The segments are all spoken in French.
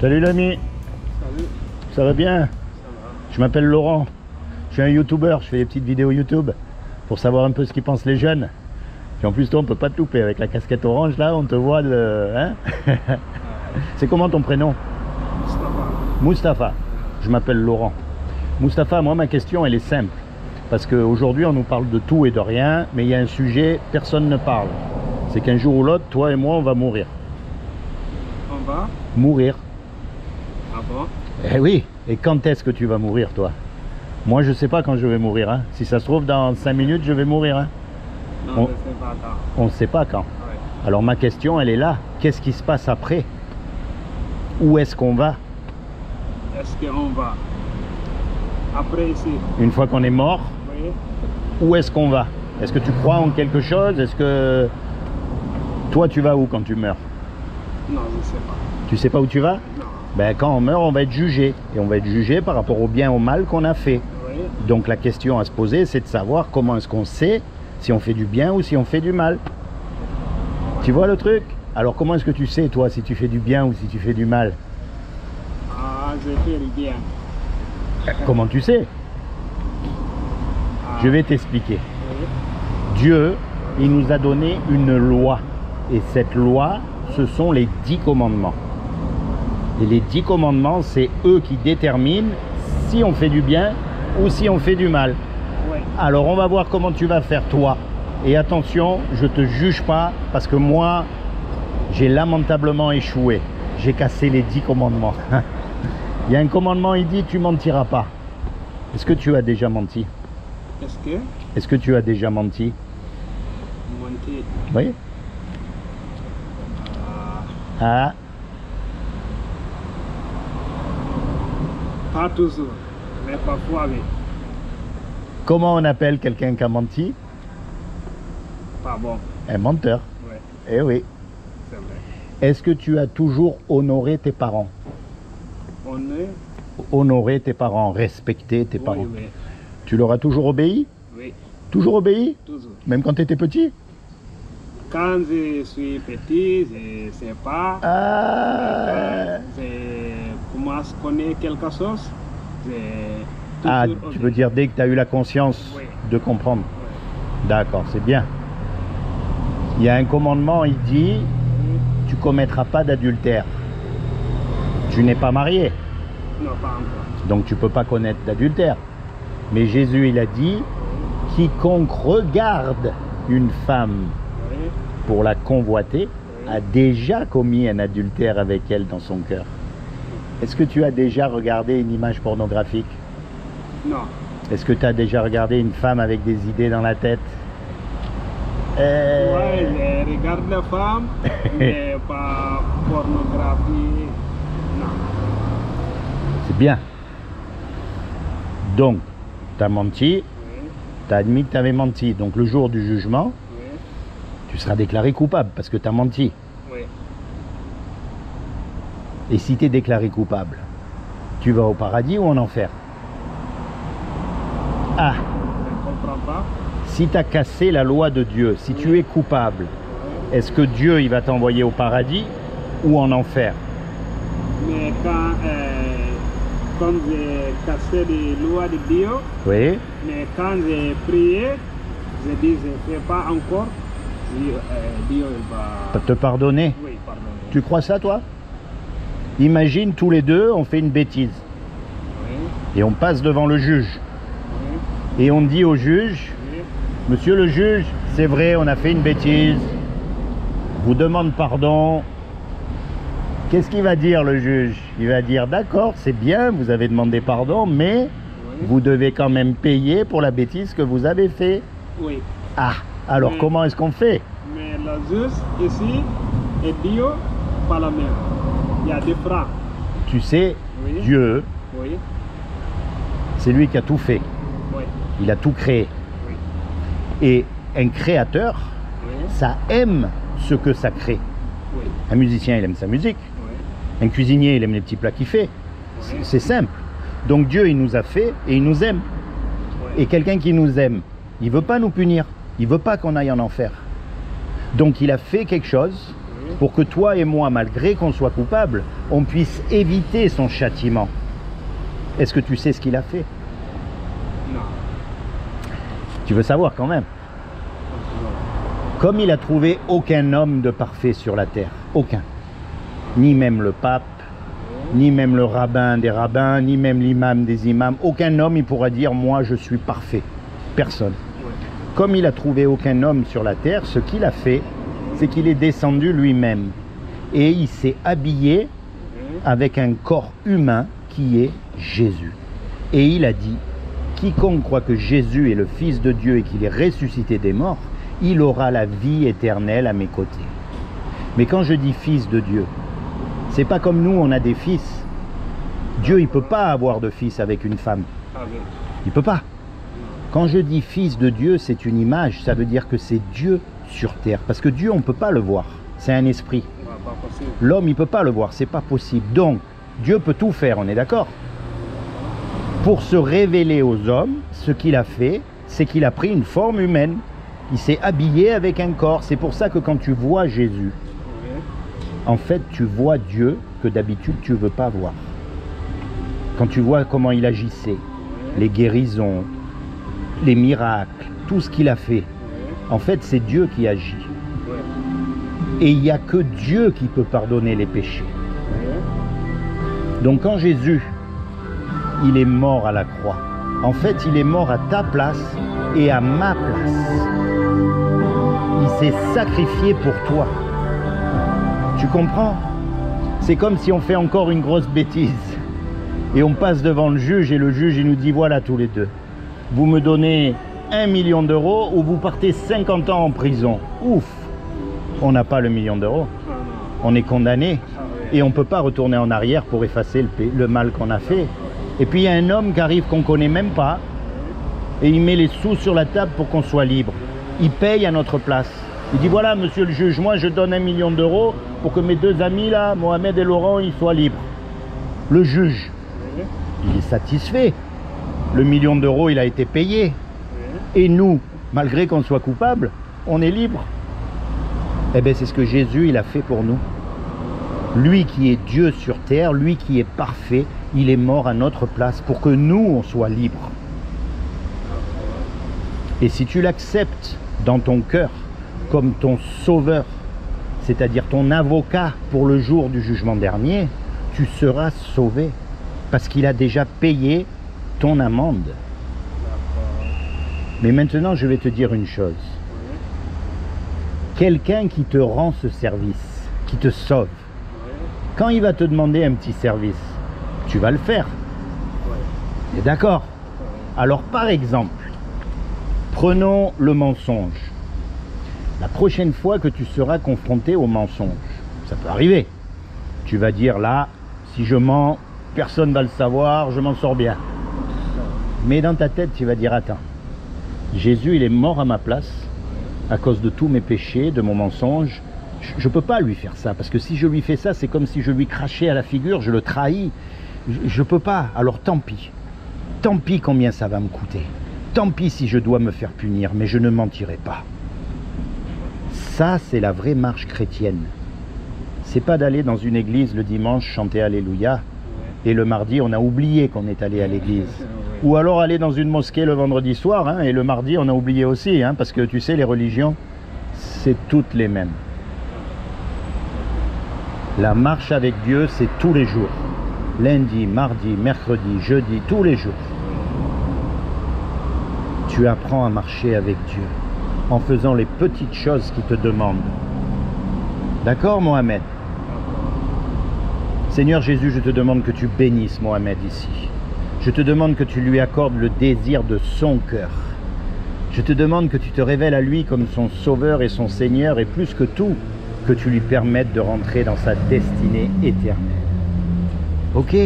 Salut l'ami. Salut. Ça va bien? Ça va. Je m'appelle Laurent. Je suis un youtubeur, je fais des petites vidéos YouTube pour savoir un peu ce qu'ils pensent les jeunes. Puis en plus toi on peut pas te louper avec la casquette orange là, on te voit le... Hein? C'est comment ton prénom? Mustapha. Mustapha. Je m'appelle Laurent. Mustapha, moi ma question elle est simple. Parce qu'aujourd'hui on nous parle de tout et de rien, mais il y a un sujet, personne ne parle. C'est qu'un jour ou l'autre, toi et moi on va mourir. On va? Mourir. Ah bon? Eh oui, et quand est-ce que tu vas mourir toi? Moi je sais pas quand je vais mourir, hein. Si ça se trouve dans 5 minutes je vais mourir, hein. Non, je ne sais pas quand. On ne sait pas quand. Ouais. Alors ma question elle est là, qu'est-ce qui se passe après? Où est-ce qu'on va? Est-ce qu'on va? Après ici? Une fois qu'on est mort, Oui. où est-ce qu'on va? Est-ce que tu crois en quelque chose? Est-ce que toi tu vas où quand tu meurs? Non, je ne sais pas. Tu sais pas où tu vas? Non. Ben quand on meurt on va être jugé. Et on va être jugé par rapport au bien, au mal qu'on a fait. Oui. Donc la question à se poser c'est de savoir comment est-ce qu'on sait si on fait du bien ou si on fait du mal. Tu vois le truc? Alors comment est-ce que tu sais toi si tu fais du bien ou si tu fais du mal? Ah, je fais le bien. Comment tu sais? Ah. Je vais t'expliquer. Oui. Dieu, il nous a donné une loi. Et cette loi, ce sont les 10 commandements. Et les 10 commandements, c'est eux qui déterminent si on fait du bien ou si on fait du mal. Oui. Alors on va voir comment tu vas faire toi. Et attention, je te juge pas parce que moi, j'ai lamentablement échoué. J'ai cassé les 10 commandements. Il y a un commandement, il dit tu mentiras pas. Est-ce que tu as déjà menti? Est-ce que tu as déjà menti? monter? Oui. Ah, Pas toujours, mais parfois oui. comment on appelle quelqu'un qui a menti? Pas bon. Un menteur. Oui, Eh oui. c'est vrai. Est-ce que tu as toujours honoré tes parents? On est? Honorer tes parents, respecter tes parents. Oui, Tu leur as toujours obéi? oui. Toujours obéi? Toujours. Même quand tu étais petit? Quand je suis petit, je ne sais pas. Ah, Quand je commence à connaître quelque chose, j'ai ah toujours tu veux dire dès que tu as eu la conscience Oui. de comprendre. Oui. D'accord, c'est bien. Il y a un commandement, il dit tu commettras pas d'adultère. Tu n'es pas marié, Non, pas encore. donc tu peux pas connaître d'adultère. Mais Jésus, il a dit quiconque regarde une femme Oui. pour la convoiter Oui. a déjà commis un adultère avec elle dans son cœur. Est-ce que tu as déjà regardé une image pornographique? Non. Est-ce que tu as déjà regardé une femme avec des idées dans la tête? Oui, je regarde la femme, mais pas pornographie. Non. C'est bien. Donc, tu as menti, Oui. tu as admis que tu avais menti. Donc le jour du jugement, Oui. tu seras déclaré coupable parce que tu as menti. Oui. Et si tu es déclaré coupable, tu vas au paradis ou en enfer? Ah, Je ne comprends pas. si tu as cassé la loi de Dieu, si tu es coupable, est-ce que Dieu il va t'envoyer au paradis ou en enfer? Mais quand j'ai cassé les lois de Dieu, Oui. mais quand j'ai prié, je dis je ne fais pas encore, Dieu il va... Te pardonner? Oui, pardon. Tu crois ça toi? Imagine tous les deux, on fait une bêtise Oui, et on passe devant le juge oui, et on dit au juge, oui. monsieur le juge, c'est vrai, on a fait une bêtise, vous demande pardon. Qu'est-ce qu'il va dire le juge? Il va dire d'accord, c'est bien, vous avez demandé pardon, mais Oui. vous devez quand même payer pour la bêtise que vous avez fait. Oui. Ah, alors Oui. comment est-ce qu'on fait? Mais le juge ici et Dieu, pas la même. Il y a des francs. Tu sais, Oui. Dieu, Oui, c'est lui qui a tout fait, oui, il a tout créé. oui, Et un créateur, oui, ça aime ce que ça crée. oui, Un musicien, il aime sa musique. oui, Un cuisinier, il aime les petits plats qu'il fait. oui. C'est simple. Donc Dieu, il nous a fait et il nous aime. Oui. Et quelqu'un qui nous aime, il veut pas nous punir. Il veut pas qu'on aille en enfer. Donc il a fait quelque chose pour que toi et moi, malgré qu'on soit coupables, on puisse éviter son châtiment. Est-ce que tu sais ce qu'il a fait? Non. Tu veux savoir quand même? Comme il a trouvé aucun homme de parfait sur la terre, aucun, ni même le pape, ni même le rabbin des rabbins, ni même l'imam des imams, aucun homme il pourra dire moi je suis parfait, personne. Comme il a trouvé aucun homme sur la terre, ce qu'il a fait, c'est qu'il est descendu lui-même et il s'est habillé avec un corps humain qui est Jésus. Et il a dit, quiconque croit que Jésus est le Fils de Dieu et qu'il est ressuscité des morts, il aura la vie éternelle à mes côtés. Mais quand je dis Fils de Dieu, c'est pas comme nous, on a des fils. Dieu, il peut pas avoir de fils avec une femme. Il peut pas. Quand je dis Fils de Dieu, c'est une image, ça veut dire que c'est Dieu sur terre. Parce que Dieu, on ne peut pas le voir, c'est un esprit. L'homme, il ne peut pas le voir, c'est pas possible. Donc, Dieu peut tout faire, on est d'accord? Pour se révéler aux hommes, ce qu'il a fait, c'est qu'il a pris une forme humaine. Il s'est habillé avec un corps. C'est pour ça que quand tu vois Jésus, en fait, tu vois Dieu que d'habitude tu ne veux pas voir. Quand tu vois comment il agissait, les guérisons, les miracles, tout ce qu'il a fait, en fait, c'est Dieu qui agit. Et il n'y a que Dieu qui peut pardonner les péchés. Donc quand Jésus, il est mort à la croix, en fait, il est mort à ta place et à ma place. Il s'est sacrifié pour toi. Tu comprends? C'est comme si on fait encore une grosse bêtise et on passe devant le juge et le juge il nous dit voilà tous les deux, vous me donnez 1 million d'euros ou vous partez 50 ans en prison. Ouf, on n'a pas le million d'euros, on est condamné et on ne peut pas retourner en arrière pour effacer le mal qu'on a fait. Et puis il y a un homme qui arrive qu'on ne connaît même pas et il met les sous sur la table pour qu'on soit libre. Il paye à notre place. Il dit voilà monsieur le juge, moi je donne 1 million d'euros pour que mes deux amis là, Mohamed et Laurent, ils soient libres. Le juge, il est satisfait. Le million d'euros, il a été payé. Et nous, malgré qu'on soit coupable, on est libre. Eh bien c'est ce que Jésus il a fait pour nous. Lui qui est Dieu sur terre, lui qui est parfait, il est mort à notre place pour que nous on soit libres. Et si tu l'acceptes dans ton cœur comme ton sauveur, c'est-à-dire ton avocat pour le jour du jugement dernier, tu seras sauvé parce qu'il a déjà payé ton amende. Mais maintenant, je vais te dire une chose. Quelqu'un qui te rend ce service, qui te sauve, quand il va te demander un petit service, tu vas le faire. Tu es d'accord? Alors par exemple, prenons le mensonge. La prochaine fois que tu seras confronté au mensonge, ça peut arriver. Tu vas dire là, si je mens, personne ne va le savoir, je m'en sors bien. Mais dans ta tête, tu vas dire attends, Jésus il est mort à ma place à cause de tous mes péchés, de mon mensonge. Je ne peux pas lui faire ça, parce que si je lui fais ça, c'est comme si je lui crachais à la figure, je le trahis. Je ne peux pas, alors tant pis. Tant pis combien ça va me coûter. Tant pis si je dois me faire punir, mais je ne mentirai pas. Ça, c'est la vraie marche chrétienne. C'est pas d'aller dans une église le dimanche chanter Alléluia et le mardi on a oublié qu'on est allé à l'église. Ou alors aller dans une mosquée le vendredi soir hein, et le mardi on a oublié aussi, hein, parce que tu sais les religions, c'est toutes les mêmes. La marche avec Dieu, c'est tous les jours. Lundi, mardi, mercredi, jeudi, tous les jours. Tu apprends à marcher avec Dieu en faisant les petites choses qu'il te demande. D'accord, Mohamed? Seigneur Jésus, je te demande que tu bénisses Mohamed ici. Je te demande que tu lui accordes le désir de son cœur. Je te demande que tu te révèles à lui comme son sauveur et son Seigneur, et plus que tout, que tu lui permettes de rentrer dans sa destinée éternelle. Ok?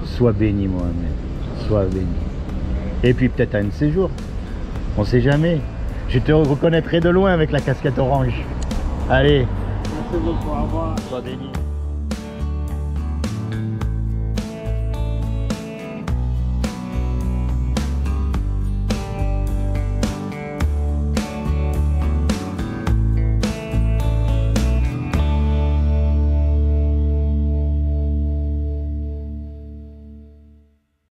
Sois béni, Mohamed. Sois béni. Et puis peut-être un de ces jours. On ne sait jamais. Je te reconnaîtrai de loin avec la casquette orange. Allez. Merci beaucoup. Au revoir. Sois béni.